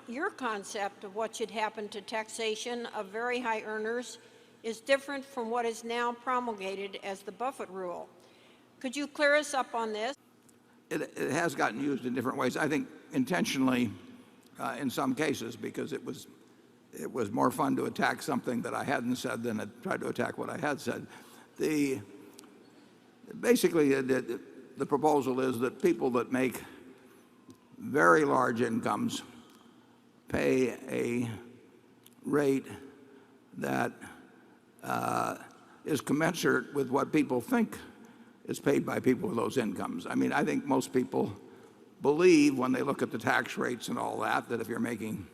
your concept of what should happen to taxation of very high earners is different from what is now promulgated as the Buffett rule. Could you clear us up on this? It has gotten used in different ways. I think intentionally in some cases, because it was more fun to attack something that I hadn't said than to try to attack what I had said. Basically, the proposal is that people that make very large incomes pay a rate that is commensurate with what people think is paid by people with those incomes. I mean, I think most people believe when they look at the tax rates and all that, that if you're making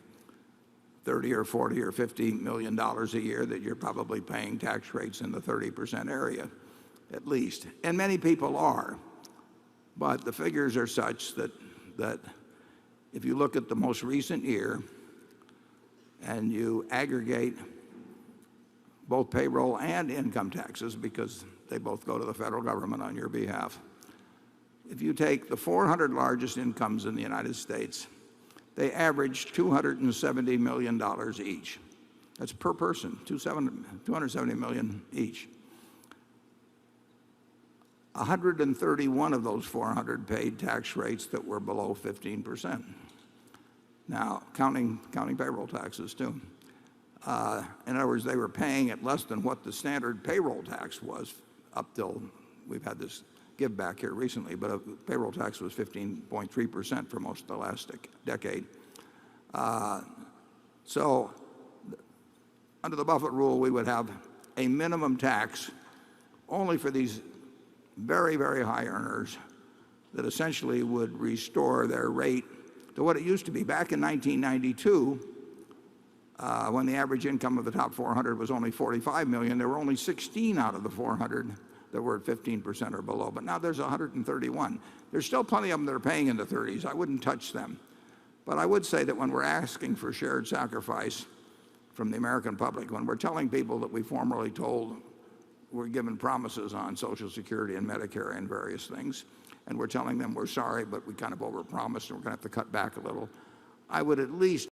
$30 or $40 or $50 million a year, that you're probably paying tax rates in the 30% area, at least. And many people are. But the figures are such that if you look at the most recent year and you aggregate both payroll and income taxes, because they both go to the federal government on your behalf, if you take the 400 largest incomes in the United States, they average $270 million each. That's per person, $270 million each. 131 of those 400 paid tax rates that were below 15%. Now, counting payroll taxes too. In other words, they were paying at less than what the standard payroll tax was up till we've had this give back here recently, but a payroll tax was 15.3% for most of the last decade. So under the Buffett rule, we would have a minimum tax only for these very, very high earners that essentially would restore their rate to what it used to be. Back in 1992, when the average income of the top 400 was only 45 million, there were only 16 out of the 400 that were at 15% or below. But now there's 131. There's still plenty of them that are paying in the 30s. I wouldn't touch them. But I would say that when we're asking for shared sacrifice from the American public, when we're telling people that we formerly told we're given promises on Social Security and Medicare and various things, and we're telling them we're sorry, but we kind of overpromised and we're going to have to cut back a little, I would at least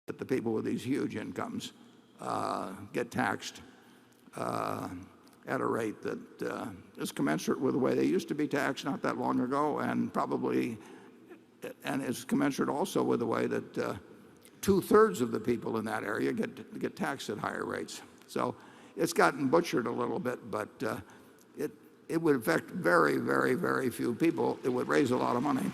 that the people with these huge incomes get taxed at a rate that is commensurate with the way they used to be taxed not that long ago, and probably is commensurate also with the way that 2/3 of the people in that area get taxed at higher rates. So it's gotten butchered a little bit, but it would affect very, very, very few people. It would raise a lot of money.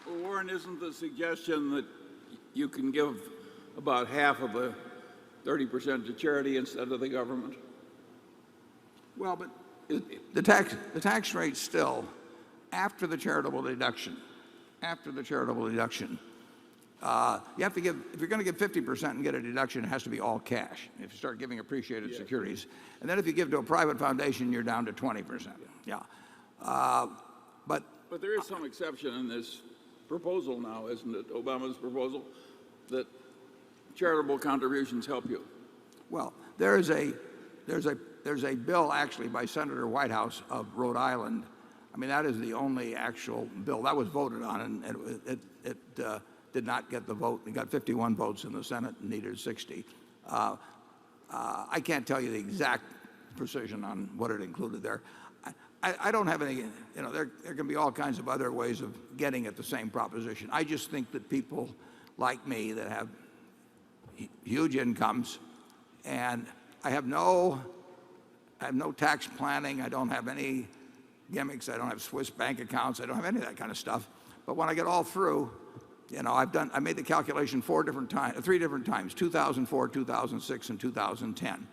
Well, Warren, isn't the suggestion that you can give about half of the 30% to charity instead of the government? Well, but the tax rate still, after the charitable deduction, you have to give, if you're going to give 50% and get a deduction, it has to be all cash. If you start giving appreciated securities. And then if you give to a private foundation, you're down to 20%. Yeah. But there is some exception in this proposal now, isn't it? Obama's proposal that charitable contributions help you. Well, there's a bill actually by Senator Whitehouse of Rhode Island. I mean, that is the only actual bill that was voted on, and it did not get the vote. It got 51 votes in the Senate and needed 60. I can't tell you the exact precision on what it included there. I don't have any, there can be all kinds of other ways of getting at the same proposition. I just think that people like me that have huge incomes, and I have no tax planning, I don't have any gimmicks, I don't have Swiss bank accounts, I don't have any of that kind of stuff. But when I get all through, I made the calculation three different times, 2004, 2006, and 2010.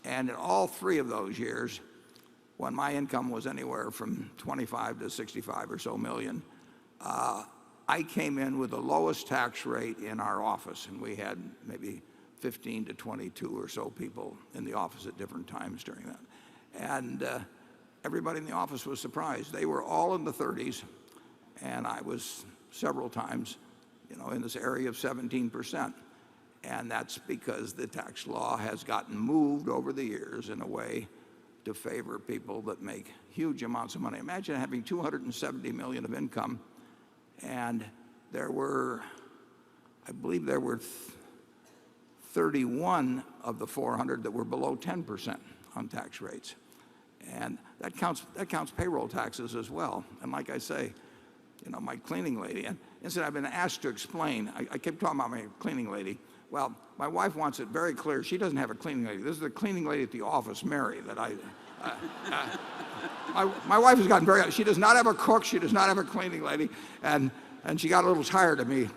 And in all three of those years, when my income was anywhere from 25 to 65 or so million, I came in with the lowest tax rate in our office, and we had maybe 15 to 22 or so people in the office at different times during that. And everybody in the office was surprised. They were all in the 30s, and I was several times, in this area of 17%. And that's because the tax law has gotten moved over the years in a way to favor people that make huge amounts of money. Imagine having 270 million of income, and I believe there were 31 of the 400 that were below 10% on tax rates. And that counts payroll taxes as well. And like I say, my cleaning lady, and instead I've been asked to explain, I kept talking about my cleaning lady. Well, my wife wants it very clear. She doesn't have a cleaning lady. This is the cleaning lady at the office, Mary, that my wife has gotten she does not have a cook. She does not have a cleaning lady. And she got a little tired of me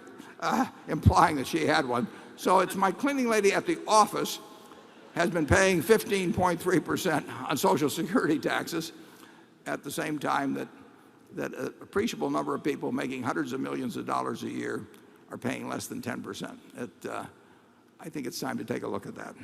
implying that she had one. So it's my cleaning lady at the office has been paying 15.3% on Social Security taxes at the same time that an appreciable number of people making hundreds of millions of dollars a year are paying less than 10%. I think it's time to take a look at that.